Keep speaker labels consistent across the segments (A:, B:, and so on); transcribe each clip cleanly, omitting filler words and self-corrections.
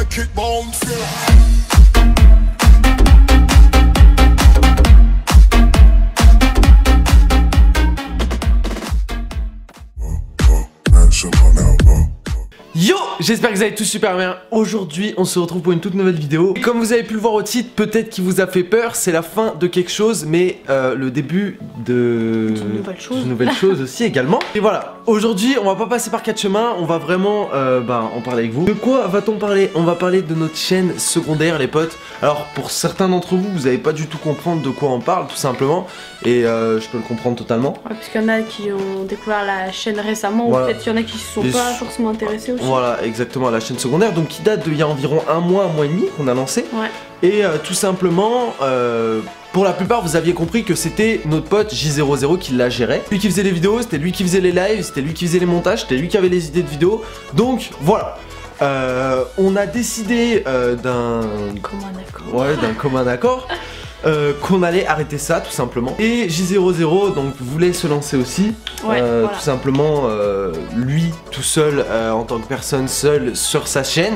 A: make it bounce.
B: Yo, j'espère que vous allez tous super bien. Aujourd'hui on se retrouve pour une toute nouvelle vidéo. Et comme vous avez pu le voir au titre, peut-être qu'il vous a fait peur. C'est la fin de quelque chose, mais le début d'une nouvelle chose aussi également. Et voilà, aujourd'hui on va pas passer par quatre chemins. On va vraiment en parler avec vous. De quoi va-t-on parler? On va parler de notre chaîne secondaire, les potes. Alors pour certains d'entre vous, vous n'allez pas du tout comprendre de quoi on parle, tout simplement. Et je peux le comprendre totalement.
C: Ouais, parce qu'il y en a qui ont découvert la chaîne récemment, voilà. Ou peut-être qu'il y en a qui se sont pas forcément intéressés aussi.
B: Voilà, exactement, la chaîne secondaire, donc qui date d'il y a environ un mois et demi qu'on a lancé.
C: Ouais.
B: Et tout simplement, pour la plupart, vous aviez compris que c'était notre pote J00 qui la gérait. Lui qui faisait les vidéos, c'était lui qui faisait les lives, c'était lui qui faisait les montages, c'était lui qui avait les idées de vidéos. Donc voilà. On a décidé d'un commun accord qu'on allait arrêter ça tout simplement. Et J00 donc voulait se lancer aussi,
C: voilà.
B: tout simplement lui tout seul en tant que personne seule sur sa chaîne.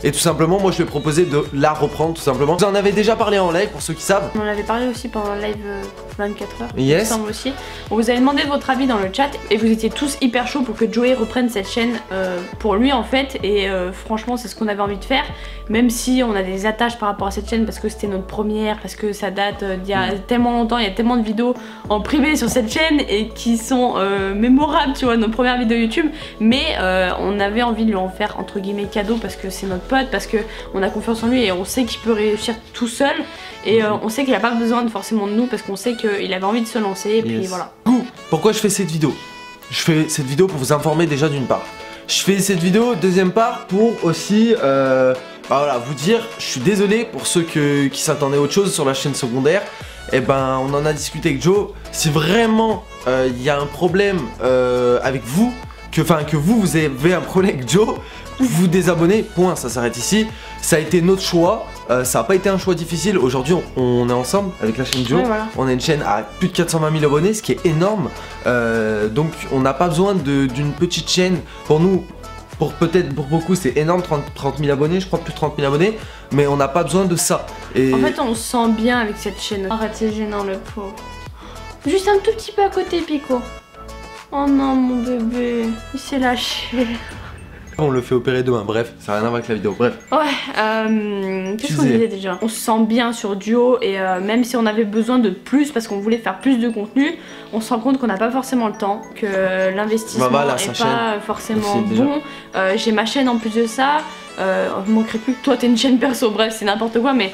B: Et tout simplement moi je lui ai proposé de la reprendre tout simplement. Vous en avez déjà parlé en live pour ceux qui savent.
C: On en avait parlé aussi pendant le live 24 heures.
B: Yes.
C: Aussi. On vous avait demandé votre avis dans le chat et vous étiez tous hyper chauds pour que Joey reprenne cette chaîne pour lui en fait. Et franchement c'est ce qu'on avait envie de faire. Même si on a des attaches par rapport à cette chaîne parce que c'était notre première, parce que ça date d'il y a tellement longtemps, il y a tellement de vidéos en privé sur cette chaîne et qui sont mémorables, tu vois, nos premières vidéos YouTube. Mais on avait envie de lui en faire entre guillemets cadeau parce que c'est notre pote, parce que on a confiance en lui et on sait qu'il peut réussir tout seul. Et on sait qu'il n'a pas besoin forcément de nous parce qu'on sait qu'il avait envie de se lancer et puis voilà.
B: Pourquoi je fais cette vidéo? Je fais cette vidéo pour vous informer déjà d'une part. Je fais cette vidéo deuxième part pour aussi voilà, vous dire, je suis désolé pour ceux qui s'attendaient à autre chose sur la chaîne secondaire. Et ben on en a discuté avec Joe. Si vraiment il y a un problème avec vous, que vous avez un problème avec Joe, vous désabonnez, point, ça s'arrête ici. Ça a été notre choix, ça n'a pas été un choix difficile. Aujourd'hui on est ensemble avec la chaîne Joe, voilà. On a une chaîne à plus de 420 000 abonnés, ce qui est énorme. Donc on n'a pas besoin d'une petite chaîne. Pour nous, pour beaucoup c'est énorme, 30 000 abonnés, je crois plus de 30 000 abonnés. Mais on n'a pas besoin de ça. Et
C: en fait on se sent bien avec cette chaîne. Arrête, c'est gênant le pauvre. Juste un tout petit peu à côté Pico. Oh non mon bébé, il s'est lâché.
B: On le fait opérer demain, bref, ça n'a rien à voir avec la vidéo, bref.
C: Ouais, qu'est-ce qu'on disait déjà? On se sent bien sur Duo et même si on avait besoin de plus parce qu'on voulait faire plus de contenu, on se rend compte qu'on n'a pas forcément le temps, que l'investissement n'est pas forcément bon. J'ai ma chaîne en plus de ça, il manquerait plus que toi t'es une chaîne perso, bref c'est n'importe quoi, mais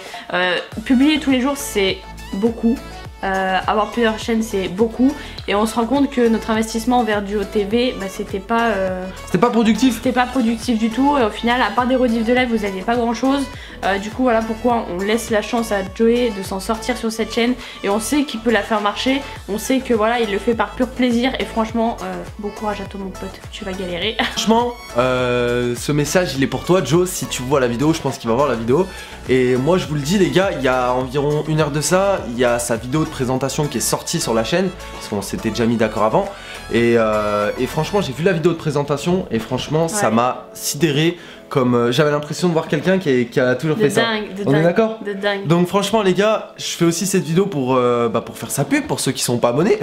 C: publier tous les jours c'est beaucoup. Avoir plusieurs chaînes c'est beaucoup et on se rend compte que notre investissement vers Duo TV c'était pas productif. C'était pas productif du tout et au final à part des rediffs de live vous aviez pas grand chose. Du coup voilà pourquoi on laisse la chance à Joey de s'en sortir sur cette chaîne et on sait qu'il peut la faire marcher. On sait que voilà il le fait par pur plaisir et franchement bon courage à toi mon pote, tu vas galérer. Franchement
B: ce message il est pour toi Joe, si tu vois la vidéo, je pense qu'il va voir la vidéo. Et moi je vous le dis les gars, il y a environ une heure de ça, il y a sa vidéo de présentation qui est sortie sur la chaîne parce qu'on s'était déjà mis d'accord avant et franchement j'ai vu la vidéo de présentation et franchement ça m'a sidéré, comme j'avais l'impression de voir quelqu'un qui a toujours fait ça. On est d'accord?
C: De dingue.
B: Donc franchement les gars, je fais aussi cette vidéo pour faire sa pub pour ceux qui sont pas abonnés.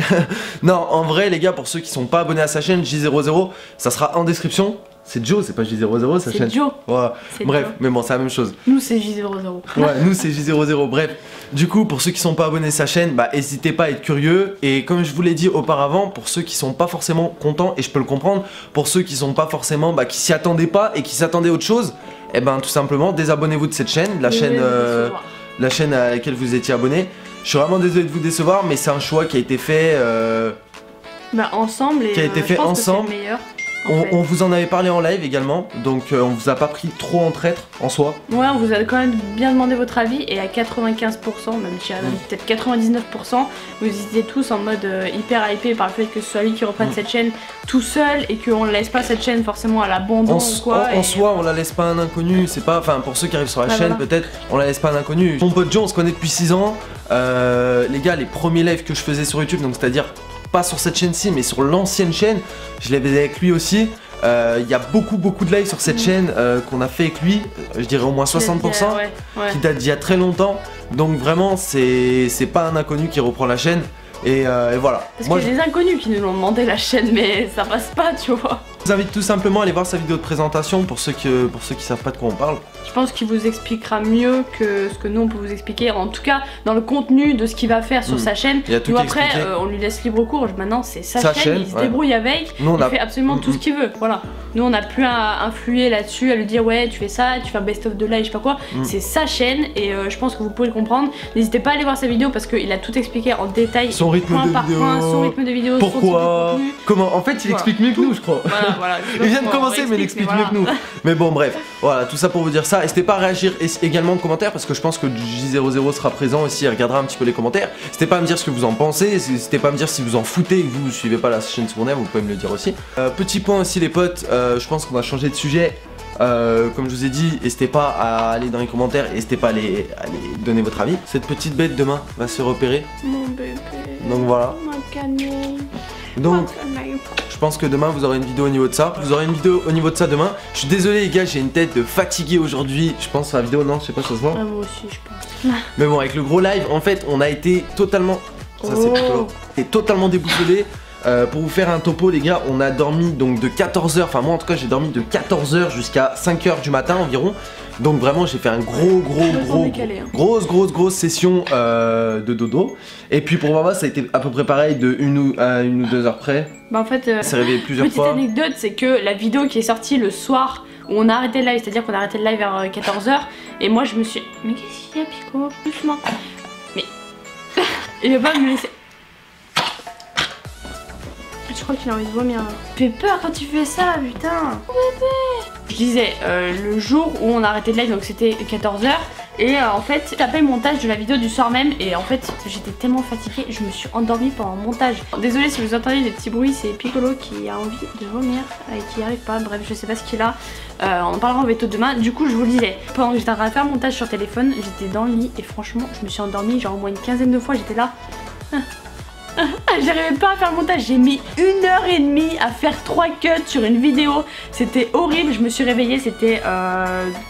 B: Non en vrai les gars, pour ceux qui sont pas abonnés à sa chaîne J00, ça sera en description. C'est Joe, c'est pas J00 sa chaîne.
C: C'est Joe.
B: Voilà. Bref,
C: Joe.
B: Mais bon, c'est la même chose.
C: Nous c'est J00.
B: Ouais, nous c'est J00. Bref, du coup, pour ceux qui sont pas abonnés à sa chaîne, n'hésitez pas à être curieux. Et comme je vous l'ai dit auparavant, pour ceux qui sont pas forcément contents, et je peux le comprendre, pour ceux qui sont pas forcément, qui s'y attendaient pas et qui s'attendaient à autre chose, tout simplement, désabonnez-vous de cette chaîne, la chaîne à laquelle vous étiez abonné. Je suis vraiment désolé de vous décevoir, mais c'est un choix qui a été fait
C: ensemble et
B: qui a été fait ensemble.
C: Que c'est le meilleur.
B: On vous en avait parlé en live également, donc on vous a pas pris trop en traître en soi.
C: Ouais, on vous a quand même bien demandé votre avis et à 95%, même si peut-être 99%, vous étiez tous en mode hyper hypé par le fait que ce soit lui qui reprenne cette chaîne tout seul et qu'on ne laisse pas cette chaîne forcément à l'abandon ou quoi.
B: En soi, on la laisse pas à un inconnu, c'est pas, pour ceux qui arrivent sur la chaîne peut-être, on la laisse pas à un inconnu. Mon pote Joe, on se connaît depuis 6 ans, les gars, les premiers lives que je faisais sur YouTube, donc c'est-à-dire pas sur cette chaîne-ci mais sur l'ancienne chaîne, je l'avais avec lui aussi. Il y a beaucoup de lives sur cette chaîne qu'on a fait avec lui, je dirais au moins 60%, qui date d'il y a très longtemps. Donc vraiment c'est pas un inconnu qui reprend la chaîne. Et voilà.
C: Parce qu'il y a des inconnus qui nous l'ont demandé la chaîne, mais ça passe pas, tu vois.
B: Je vous invite tout simplement à aller voir sa vidéo de présentation pour ceux qui savent pas de quoi on parle.
C: Je pense qu'il vous expliquera mieux que ce que nous on peut vous expliquer, en tout cas dans le contenu de ce qu'il va faire sur sa chaîne. Nous après on lui laisse libre cours, maintenant c'est sa chaîne, il se débrouille avec, il fait absolument tout ce qu'il veut, voilà. Nous on n'a plus à influer là-dessus, à lui dire ouais tu fais ça, tu fais un best of de live, je sais pas quoi, c'est sa chaîne et je pense que vous pouvez le comprendre. N'hésitez pas à aller voir sa vidéo parce qu'il a tout expliqué en détail,
B: son rythme
C: point
B: de
C: par
B: vidéo,
C: point, son rythme de vidéo,
B: pourquoi, comment, en fait il explique mieux que nous je crois.
C: Voilà,
B: il vient de commencer mais il explique mieux que nous. Mais bon bref, voilà tout ça pour vous dire ça. N'hésitez pas à réagir également en commentaire parce que je pense que J00 sera présent aussi et regardera un petit peu les commentaires. N'hésitez pas à me dire ce que vous en pensez, n'hésitez pas à me dire si vous en foutez et que vous suivez pas la chaîne secondaire, vous pouvez me le dire aussi. Petit point aussi les potes, je pense qu'on va changer de sujet. Comme je vous ai dit, n'hésitez pas à aller dans les commentaires, n'hésitez pas à aller donner votre avis. Cette petite bête demain va se repérer.
C: Mon bébé.
B: Donc voilà. Donc je pense que demain vous aurez une vidéo au niveau de ça. Vous aurez une vidéo au niveau de ça demain. Je suis désolé les gars, j'ai une tête de fatigué aujourd'hui. Je pense à la vidéo, non, je sais pas si ça se voit.
C: Ah, moi aussi je pense.
B: Mais bon, avec le gros live, en fait, on a été totalement... Ça c'est plutôt... Et totalement déboussolé. Pour vous faire un topo les gars, on a dormi donc de 14h, enfin moi en tout cas j'ai dormi de 14h jusqu'à 5h du matin environ. Donc vraiment j'ai fait un grosse session de dodo. Et puis pour Wawa ça a été à peu près pareil de une ou 2 heures près.
C: Bah en fait,
B: s'est réveillé plusieurs fois.
C: Petite anecdote, c'est que la vidéo qui est sortie le soir où on a arrêté le live, c'est-à-dire qu'on a arrêté le live vers 14h. Et moi je me suis... Mais qu'est-ce qu'il y a Pico? Doucement. Mais... Il va pas me laisser... Je crois qu'il a envie de vomir. Tu fais peur quand tu fais ça, putain. Je disais, le jour où on a arrêté de live, donc c'était 14h. Et en fait, j'ai tapé le montage de la vidéo du soir même. Et en fait, j'étais tellement fatiguée, je me suis endormie pendant le montage. Désolée si vous entendez des petits bruits, c'est Piccolo qui a envie de vomir et qui n'y arrive pas. Bref, je sais pas ce qu'il a. On en parlera en veto demain. Du coup, je vous le disais, pendant que j'étais en train de faire le montage sur téléphone, j'étais dans le lit. Et franchement, je me suis endormie genre au moins une quinzaine de fois. J'étais là. J'arrivais pas à faire le montage, j'ai mis 1h30 à faire 3 cuts sur une vidéo. C'était horrible, je me suis réveillée, c'était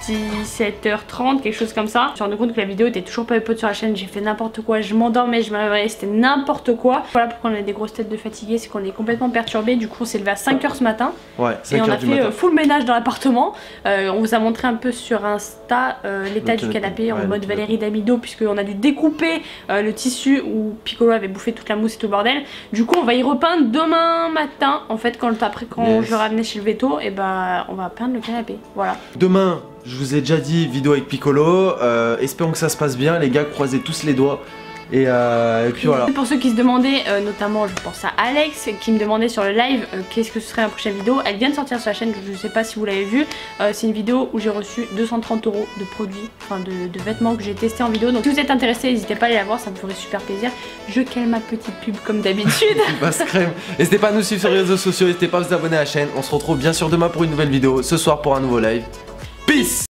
C: 17h30, quelque chose comme ça. Je me suis rendu compte que la vidéo était toujours pas upload sur la chaîne, j'ai fait n'importe quoi, je m'endormais, je me réveillais, c'était n'importe quoi. Voilà pourquoi on a des grosses têtes de fatigués, c'est qu'on est complètement perturbé. Du coup on s'est levé à 5h ce matin.
B: Ouais, 5h
C: et on a fait full ménage dans l'appartement. On vous a montré un peu sur Insta l'état du canapé en mode Valérie Damido, puisqu'on a dû découper le tissu où Piccolo avait bouffé toute la mousse et tout le bordel. Du coup on va y repeindre demain matin en fait quand je le ramenais chez le veto, et bah on va peindre le canapé, voilà. Demain,
B: je vous ai déjà dit, vidéo avec Piccolo, espérons que ça se passe bien les gars, croisez tous les doigts. Et puis voilà.
C: Pour ceux qui se demandaient, notamment je pense à Alex qui me demandait sur le live qu'est-ce que ce serait la prochaine vidéo. Elle vient de sortir sur la chaîne, je sais pas si vous l'avez vu. C'est une vidéo où j'ai reçu 230 € de produits, enfin de vêtements que j'ai testé en vidéo. Donc si vous êtes intéressé, n'hésitez pas à aller la voir, ça me ferait super plaisir. Je cale ma petite pub comme d'habitude.
B: Basse crème. N'hésitez pas à nous suivre sur les réseaux sociaux, n'hésitez pas à vous abonner à la chaîne. On se retrouve bien sûr demain pour une nouvelle vidéo, ce soir pour un nouveau live. Peace.